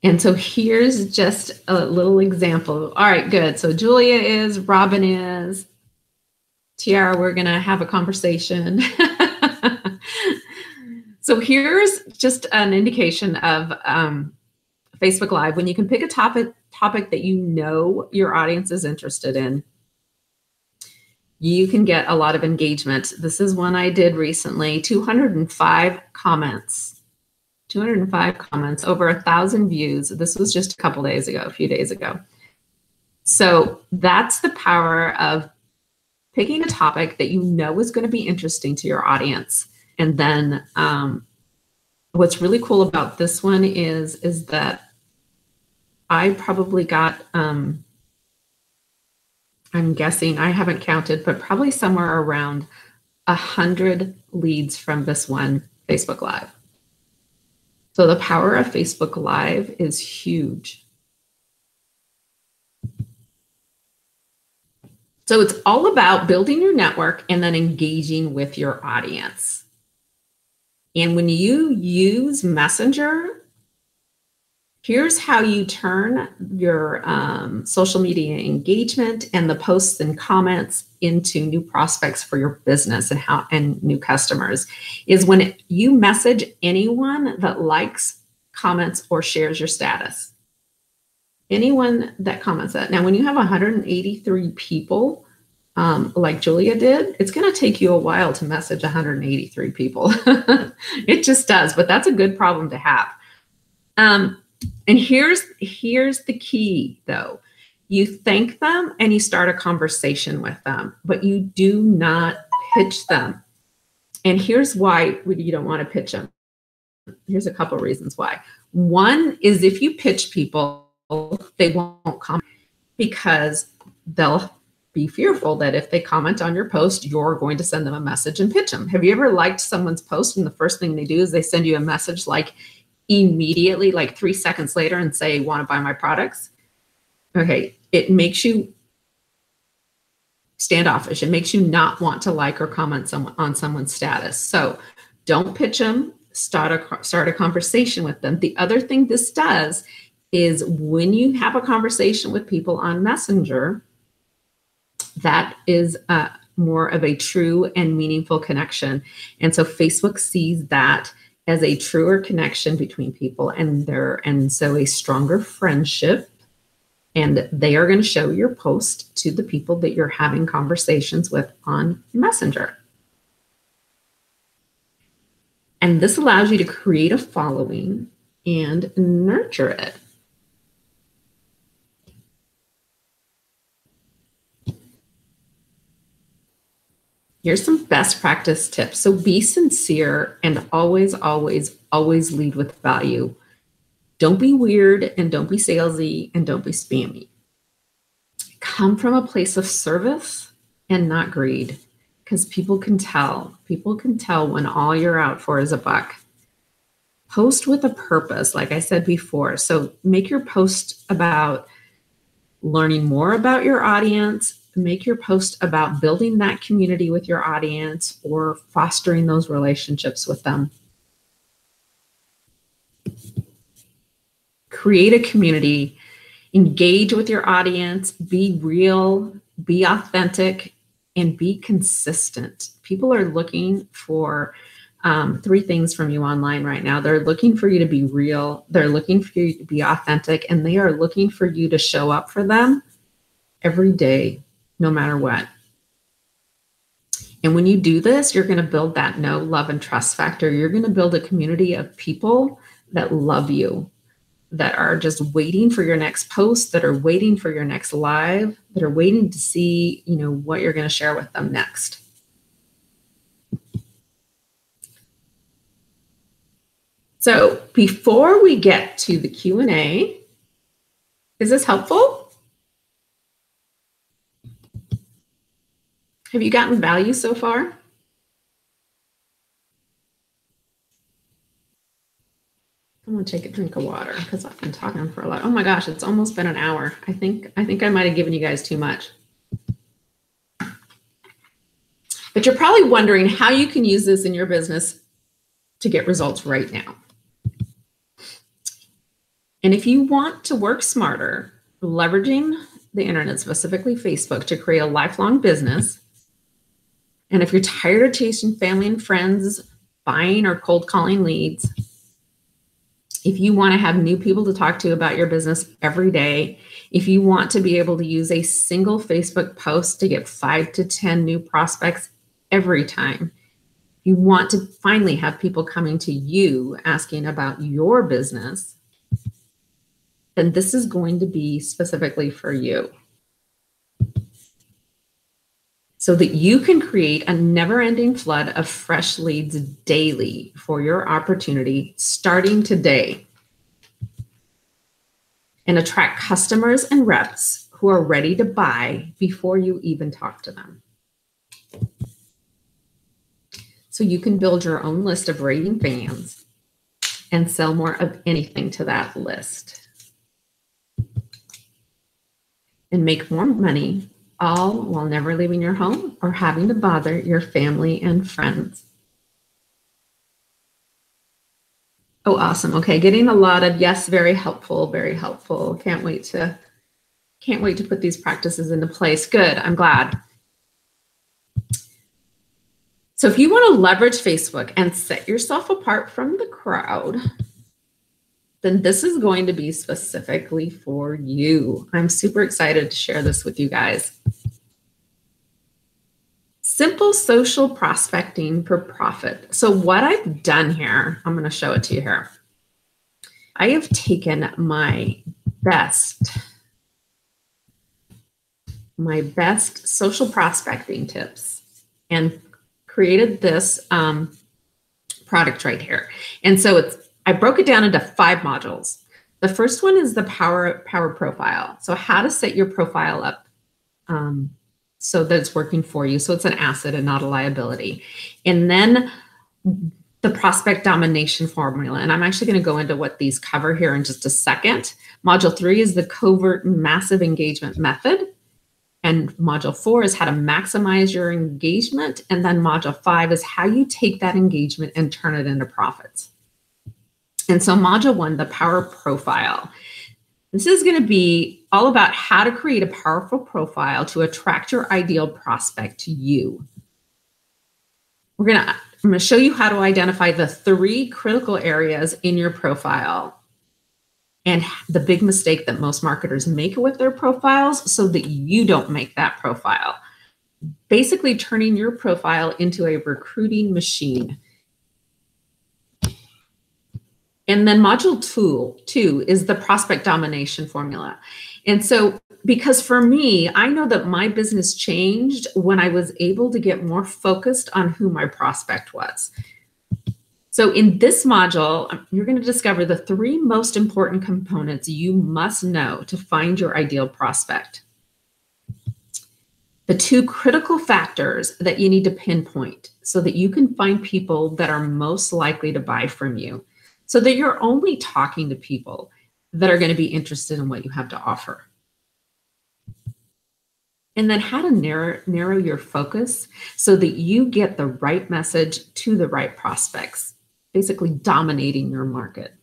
S1: And so here's just a little example. All right, good. So Julia is, Robin is, Tiara, we're going to have a conversation. So here's just an indication of Facebook Live. When you can pick a topic that you know your audience is interested in, you can get a lot of engagement. This is one I did recently, 205 comments, 205 comments, over 1,000 views. This was just a few days ago. So that's the power of picking a topic that you know is going to be interesting to your audience. And then what's really cool about this one is that I probably got, I'm guessing, I haven't counted, but probably somewhere around 100 leads from this one Facebook Live. So the power of Facebook Live is huge. So it's all about building your network and then engaging with your audience. And when you use Messenger, here's how you turn your social media engagement and the posts and comments into new prospects for your business and new customers. Is when you message anyone that likes, comments, or shares your status. Anyone that comments that. Now, when you have 183 people, like Julia did, it's going to take you a while to message 183 people. It just does, but that's a good problem to have. And here's the key, though. You thank them and you start a conversation with them, but you do not pitch them. And here's why you don't want to pitch them. Here's a couple of reasons why. One is if you pitch people, they won't comment because they'll be fearful that if they comment on your post, you're going to send them a message and pitch them. Have you ever liked someone's post and the first thing they do is they send you a message like immediately, like 3 seconds later, and say, want to buy my products? Okay, it makes you standoffish. It makes you not want to like or comment on someone's status. So don't pitch them, start a conversation with them. The other thing this does is when you have a conversation with people on Messenger, that is more of a true and meaningful connection. And so Facebook sees that as a truer connection between people and so a stronger friendship. And they are going to show your post to the people that you're having conversations with on Messenger. And this allows you to create a following and nurture it. Here's some best practice tips. So be sincere and always, always, always lead with value. Don't be weird and don't be salesy and don't be spammy. Come from a place of service and not greed, because people can tell. People can tell when all you're out for is a buck. Post with a purpose, like I said before. So make your post about learning more about your audience. Make your post about building that community with your audience or fostering those relationships with them. Create a community, engage with your audience, be real, be authentic, and be consistent. People are looking for 3 things from you online right now. They're looking for you to be real, they're looking for you to be authentic, and they are looking for you to show up for them every day, no matter what. And when you do this, you're going to build that know, love, and trust factor. You're going to build a community of people that love you, that are just waiting for your next post, that are waiting for your next live, that are waiting to see, what you're going to share with them next. So before we get to the Q&A, is this helpful? Have you gotten value so far? I'm gonna take a drink of water because I've been talking for a lot. Oh my gosh, it's almost been an hour. I think I might have given you guys too much. But you're probably wondering how you can use this in your business to get results right now. And if you want to work smarter, leveraging the internet, specifically Facebook, to create a lifelong business, and if you're tired of chasing family and friends, buying or cold calling leads, if you want to have new people to talk to about your business every day, if you want to be able to use a single Facebook post to get 5 to 10 new prospects every time, you want to finally have people coming to you asking about your business, then this is going to be specifically for you. so that you can create a never-ending flood of fresh leads daily for your opportunity starting today, and attract customers and reps who are ready to buy before you even talk to them. So you can build your own list of raving fans and sell more of anything to that list and make more money, all while never leaving your home or having to bother your family and friends. Oh, awesome. Okay, getting a lot of yes, very helpful, very helpful. Can't wait to put these practices into place. Good, I'm glad. So if you want to leverage Facebook and set yourself apart from the crowd, then this is going to be specifically for you. I'm super excited to share this with you guys. Simple social prospecting for profit. So what I've done here, I'm going to show it to you here. I have taken my best social prospecting tips and created this product right here. And so I broke it down into 5 modules. The first one is the power profile. So how to set your profile up so that it's working for you. So it's an asset and not a liability. And then the prospect domination formula. And I'm actually going to go into what these cover here in just a second. Module 3 is the covert massive engagement method. And module 4 is how to maximize your engagement. And then module 5 is how you take that engagement and turn it into profits. And so module 1, the power profile. This is going to be all about how to create a powerful profile to attract your ideal prospect to you. I'm going to show you how to identify the 3 critical areas in your profile and the big mistake that most marketers make with their profiles so that you don't make that profile. Basically turning your profile into a recruiting machine. And then module 2 is the prospect domination formula. And so because for me, I know that my business changed when I was able to get more focused on who my prospect was. So in this module, you're going to discover the 3 most important components you must know to find your ideal prospect. The 2 critical factors that you need to pinpoint so that you can find people that are most likely to buy from you, so that you're only talking to people that are going to be interested in what you have to offer. And then how to narrow your focus so that you get the right message to the right prospects, basically dominating your market.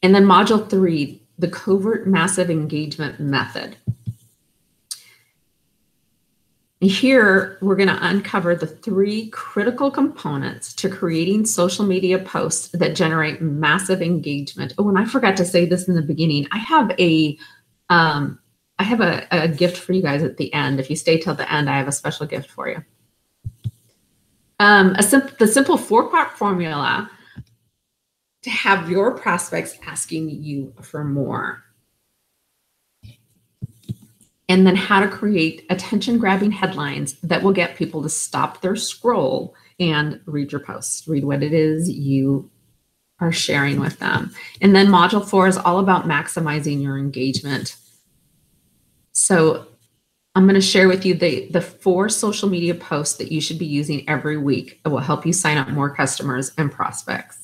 S1: And then module 3, the covert massive engagement method. Here, we're going to uncover the 3 critical components to creating social media posts that generate massive engagement. Oh, and I forgot to say this in the beginning. I have a gift for you guys at the end. If you stay till the end, I have a special gift for you. The simple 4-part formula to have your prospects asking you for more. And then how to create attention-grabbing headlines that will get people to stop their scroll and read your posts, read what it is you are sharing with them. And then module 4 is all about maximizing your engagement. So I'm going to share with you the 4 social media posts that you should be using every week. It will help you sign up more customers and prospects.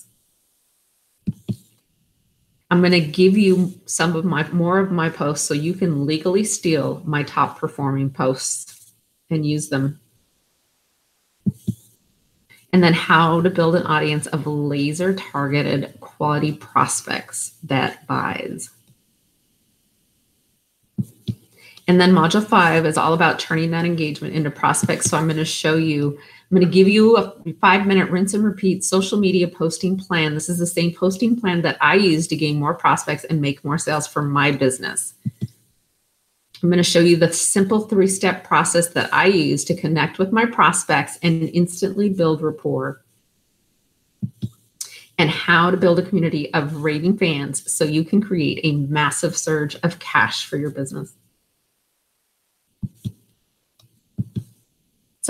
S1: I'm going to give you some of more of my posts so you can legally steal my top performing posts and use them. And then how to build an audience of laser targeted quality prospects that buys. And then module 5 is all about turning that engagement into prospects. So I'm going to give you a 5-minute rinse and repeat social media posting plan. This is the same posting plan that I use to gain more prospects and make more sales for my business. I'm going to show you the simple 3-step process that I use to connect with my prospects and instantly build rapport. And how to build a community of raving fans so you can create a massive surge of cash for your business.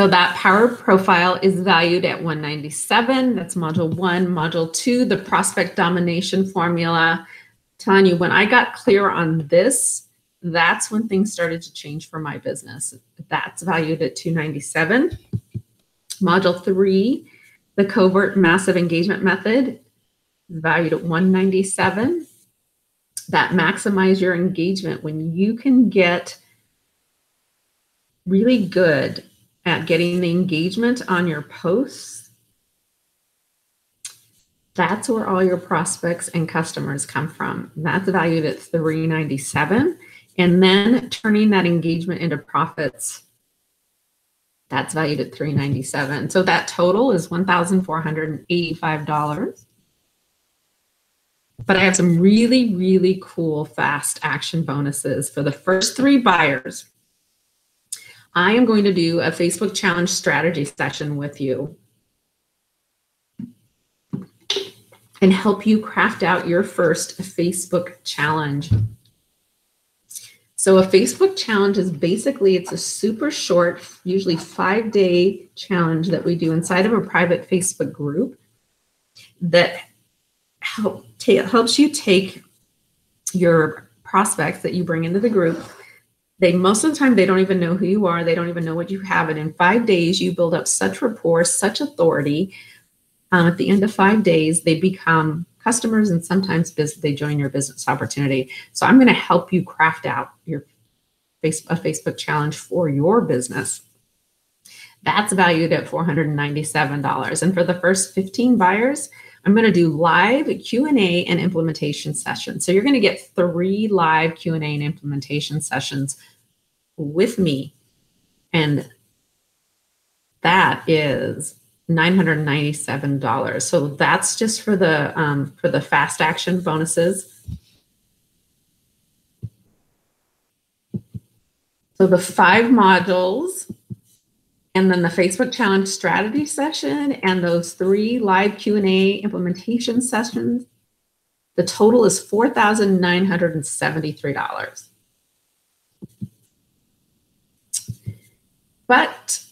S1: So that power profile is valued at 197. That's module 1. Module 2, the prospect domination formula. Telling you, when I got clear on this, that's when things started to change for my business. That's valued at 297. Module 3, the covert massive engagement method, is valued at 197. That maximize your engagement, when you can get really good at getting the engagement on your posts, that's where all your prospects and customers come from. That's valued at 397. And then turning that engagement into profits, that's valued at 397. So that total is $1,485. But I have some really, really cool fast action bonuses for the first 3 buyers. I am going to do a Facebook challenge strategy session with you and help you craft out your first Facebook challenge. So a Facebook challenge is basically, it's a super short, usually 5-day challenge that we do inside of a private Facebook group that helps you take your prospects that you bring into the group. They, most of the time, they don't even know who you are. They don't even know what you have. And in 5 days, you build up such rapport, such authority. At the end of 5 days, they become customers, and sometimes they join your business opportunity. So I'm going to help you craft out a Facebook challenge for your business. That's valued at $497. And for the first 15 buyers, I'm going to do live Q&A and implementation sessions. So you're going to get 3 live Q&A and implementation sessions with me. And that is $997. So that's just for the fast action bonuses. So the 5 modules, and then the Facebook challenge strategy session, and those 3 live Q&A implementation sessions, the total is $4,973. But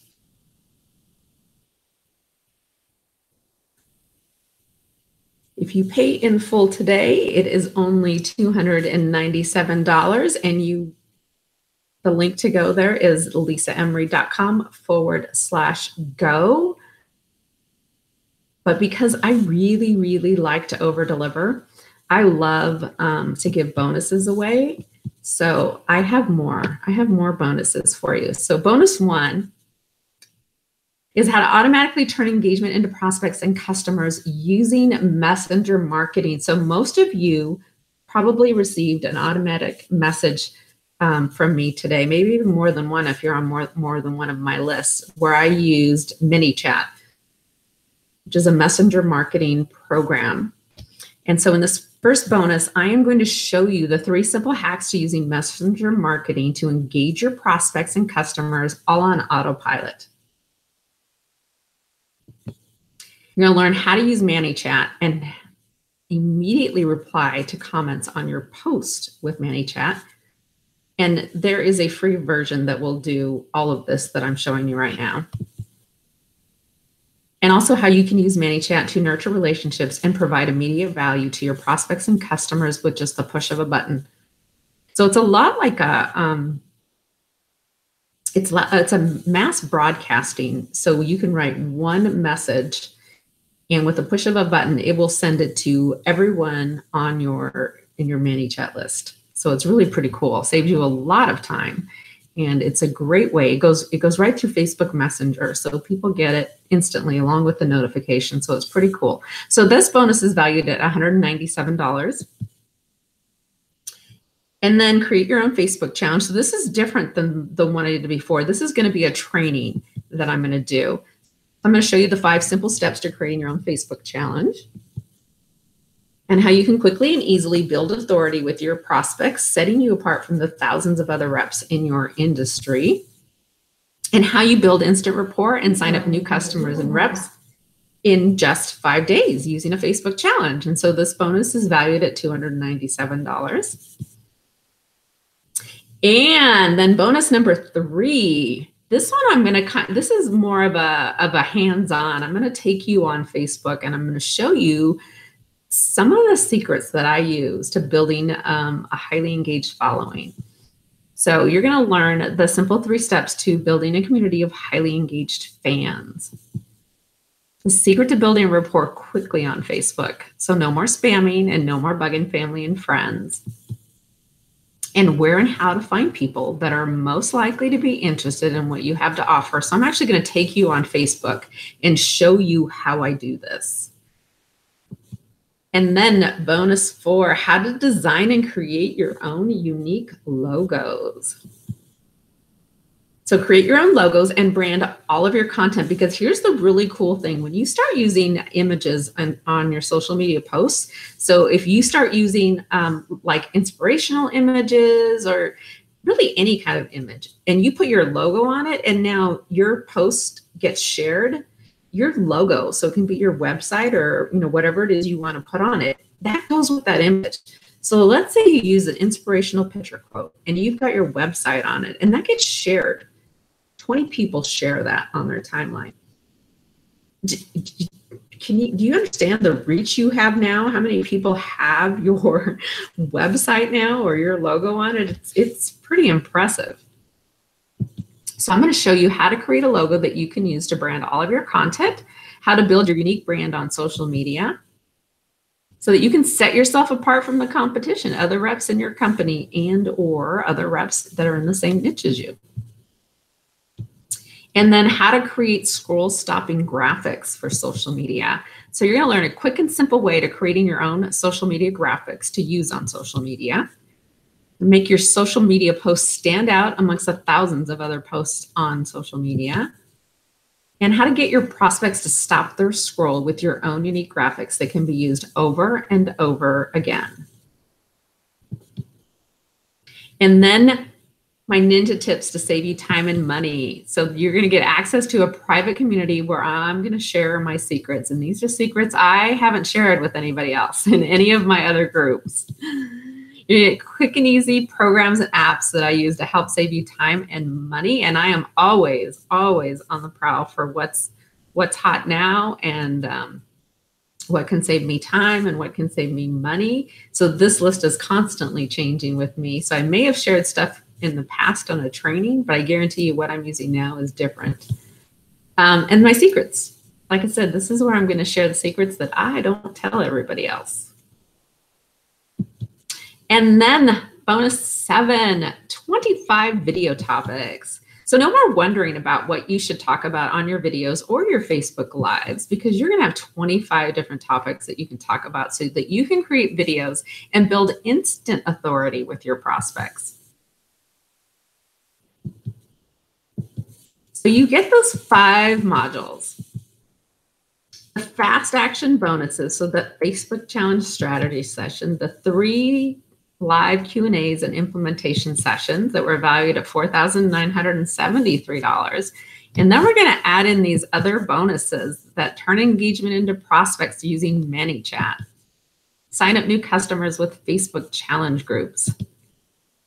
S1: if you pay in full today, it is only $297, and the link to go there is lisaemery.com/go. But because I really, really like to over deliver, I love to give bonuses away. So I have more bonuses for you. So bonus 1 is how to automatically turn engagement into prospects and customers using messenger marketing. So most of you probably received an automatic message from me today, maybe even more than one if you're on more than one of my lists, where I used ManyChat, which is a messenger marketing program. And so in this first bonus, I am going to show you the 3 simple hacks to using messenger marketing to engage your prospects and customers all on autopilot. You're going to learn how to use ManyChat and immediately reply to comments on your post with ManyChat. And there is a free version that will do all of this that I'm showing you right now. And also how you can use ManyChat to nurture relationships and provide immediate value to your prospects and customers with just the push of a button. So it's a lot like it's a mass broadcasting. So you can write one message, and with the push of a button, it will send it to everyone in your ManyChat list. So it's really pretty cool. Saves you a lot of time. And it's a great way. It goes right through Facebook Messenger. So people get it instantly along with the notification. So it's pretty cool. So this bonus is valued at $197. And then create your own Facebook challenge. So this is different than the one I did before. This is going to be a training that I'm going to do. I'm going to show you the 5 simple steps to creating your own Facebook challenge, and how you can quickly and easily build authority with your prospects, setting you apart from the thousands of other reps in your industry, and how you build instant rapport and sign up new customers and reps in just 5 days using a Facebook challenge. And so this bonus is valued at $297. And then bonus number 3 This one this is more of a hands-on. I'm gonna take you on Facebook and I'm gonna show you some of the secrets that I use to building a highly engaged following. So you're gonna learn the simple 3 steps to building a community of highly engaged fans. The secret to building a rapport quickly on Facebook. So no more spamming and no more bugging family and friends. And where and how to find people that are most likely to be interested in what you have to offer. So I'm actually going to take you on Facebook and show you how I do this. And then bonus 4, how to design and create your own unique logos. So create your own logos and brand all of your content, because here's the really cool thing. When you start using images on your social media posts, so if you start using like inspirational images or really any kind of image, and you put your logo on it, and now your post gets shared, your logo, so it can be your website or whatever it is you want to put on it, that goes with that image. So let's say you use an inspirational picture quote and you've got your website on it, and that gets shared. 20 people share that on their timeline. Do you understand the reach you have now? How many people have your website now or your logo on it? It's pretty impressive. So I'm going to show you how to create a logo that you can use to brand all of your content, how to build your unique brand on social media so that you can set yourself apart from the competition, other reps in your company and or other reps that are in the same niche as you. And then how to create scroll stopping graphics for social media. So you're going to learn a quick and simple way to creating your own social media graphics to use on social media. Make your social media posts stand out amongst the thousands of other posts on social media. And how to get your prospects to stop their scroll with your own unique graphics that can be used over and over again. And then my ninja tips to save you time and money. So you're going to get access to a private community where I'm going to share my secrets. And these are secrets I haven't shared with anybody else in any of my other groups. You get quick and easy programs and apps that I use to help save you time and money. And I am always, always on the prowl for what's hot now and what can save me time and what can save me money. So this list is constantly changing with me. So I may have shared stuff in the past on a training, but I guarantee you what I'm using now is different. And my secrets. Like I said, this is where I'm going to share the secrets that I don't tell everybody else. And then bonus 7, 25 video topics. So no more wondering about what you should talk about on your videos or your Facebook Lives, because you're going to have 25 different topics that you can talk about so that you can create videos and build instant authority with your prospects. So you get those 5 modules. The fast action bonuses, so the Facebook challenge strategy session, the 3 live Q&As and implementation sessions that were valued at $4,973. And then we're going to add in these other bonuses that turn engagement into prospects using ManyChat. Sign up new customers with Facebook challenge groups.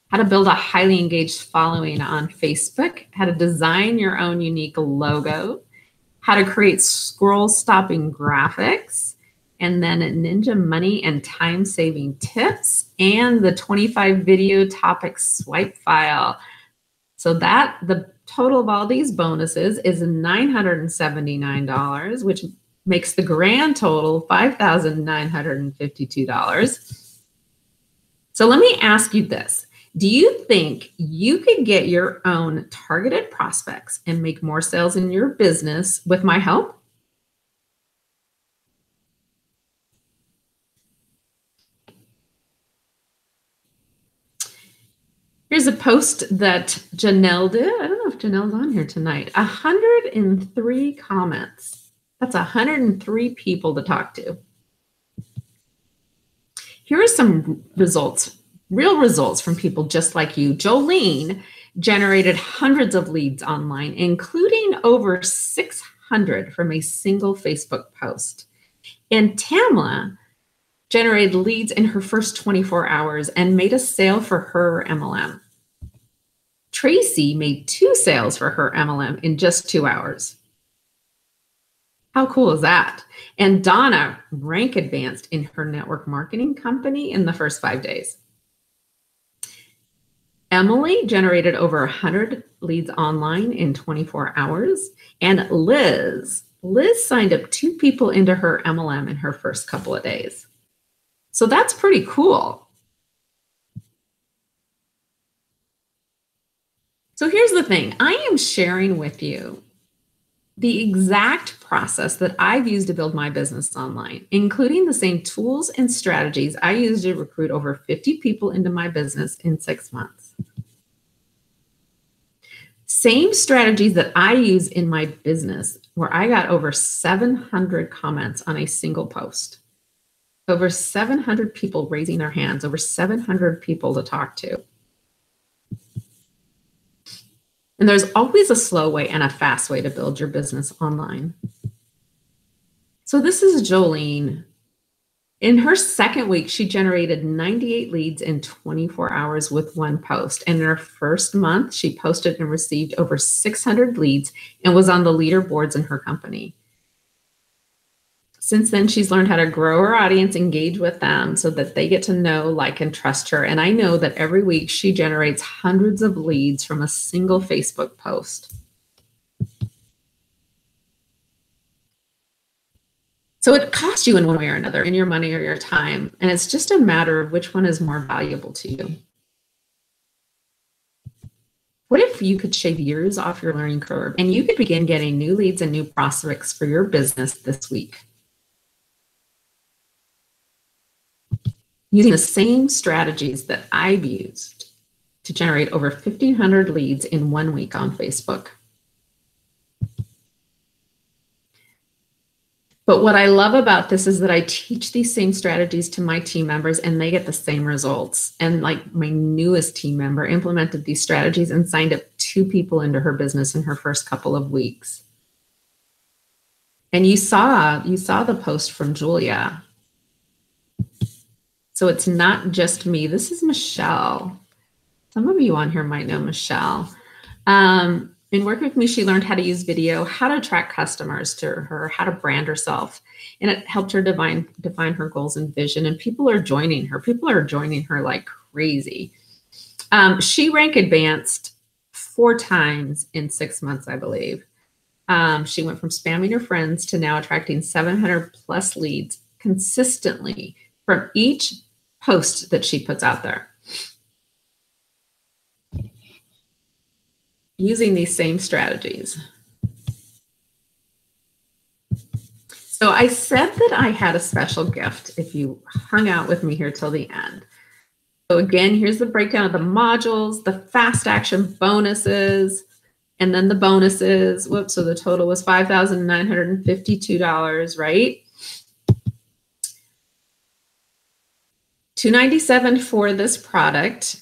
S1: How to build a highly engaged following on Facebook. How to design your own unique logo. How to create scroll stopping graphics. And then ninja money and time saving tips, and the 25 video topic swipe file. So that the total of all these bonuses is $979, which makes the grand total $5,952. So let me ask you this. Do you think you could get your own targeted prospects and make more sales in your business with my help? Here's a post that Janelle did. I don't know if Janelle's on here tonight. 103 comments. That's 103 people to talk to. Here are some results, real results from people just like you. Jolene generated hundreds of leads online, including over 600 from a single Facebook post. And Tamla generated leads in her first 24 hours and made a sale for her MLM. Tracy made 2 sales for her MLM in just 2 hours. How cool is that? And Donna rank advanced in her network marketing company in the first 5 days. Emily generated over 100 leads online in 24 hours. And Liz signed up 2 people into her MLM in her first couple of days. So that's pretty cool. So here's the thing. I am sharing with you the exact process that I've used to build my business online, including the same tools and strategies I used to recruit over 50 people into my business in 6 months. Same strategies that I use in my business, where I got over 700 comments on a single post, over 700 people raising their hands, over 700 people to talk to. And there's always a slow way and a fast way to build your business online. So this is Jolene. In her second week, she generated 98 leads in 24 hours with 1 post. And in her first month, she posted and received over 600 leads and was on the leaderboards in her company. Since then, she's learned how to grow her audience, engage with them so that they get to know, like, and trust her. And I know that every week she generates hundreds of leads from a single Facebook post. So it costs you in one way or another, in your money or your time. And it's just a matter of which one is more valuable to you. What if you could shave years off your learning curve and you could begin getting new leads and new prospects for your business this week? Using the same strategies that I've used to generate over 1,500 leads in 1 week on Facebook. But what I love about this is that I teach these same strategies to my team members and they get the same results. And like my newest team member implemented these strategies and signed up 2 people into her business in her first couple of weeks. And you saw the post from Julia. So it's not just me. This is Michelle. Some of you on here might know Michelle. In working with me, she learned how to use video, how to attract customers to her, how to brand herself. And it helped her define her goals and vision. And people are joining her. People are joining her like crazy. She rank advanced 4 times in 6 months, I believe. She went from spamming her friends to now attracting 700 plus leads consistently from each post that she puts out there. Using these same strategies. So I said that I had a special gift if you hung out with me here till the end. So again, here's the breakdown of the modules, the fast action bonuses, and then the bonuses. Whoops, so the total was $5,952, right? $297 for this product.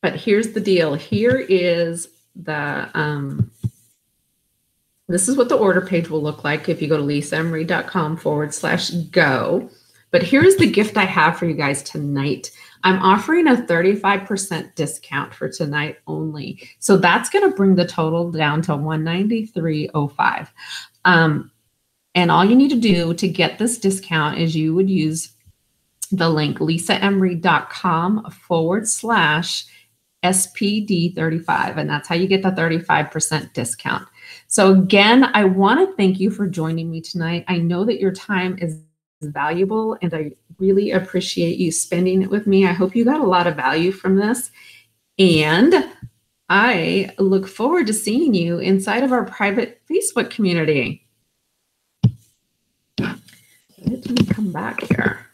S1: But here's the deal. Here is the, this is what the order page will look like if you go to lisaemery.com/go. But here's the gift I have for you guys tonight. I'm offering a 35% discount for tonight only. So that's going to bring the total down to $193.05. And all you need to do to get this discount is you would use the link lisaemery.com/SPD35, and that's how you get the 35% discount. So again, I want to thank you for joining me tonight. I know that your time is valuable, and I really appreciate you spending it with me. I hope you got a lot of value from this, and I look forward to seeing you inside of our private Facebook community. Let me come back here.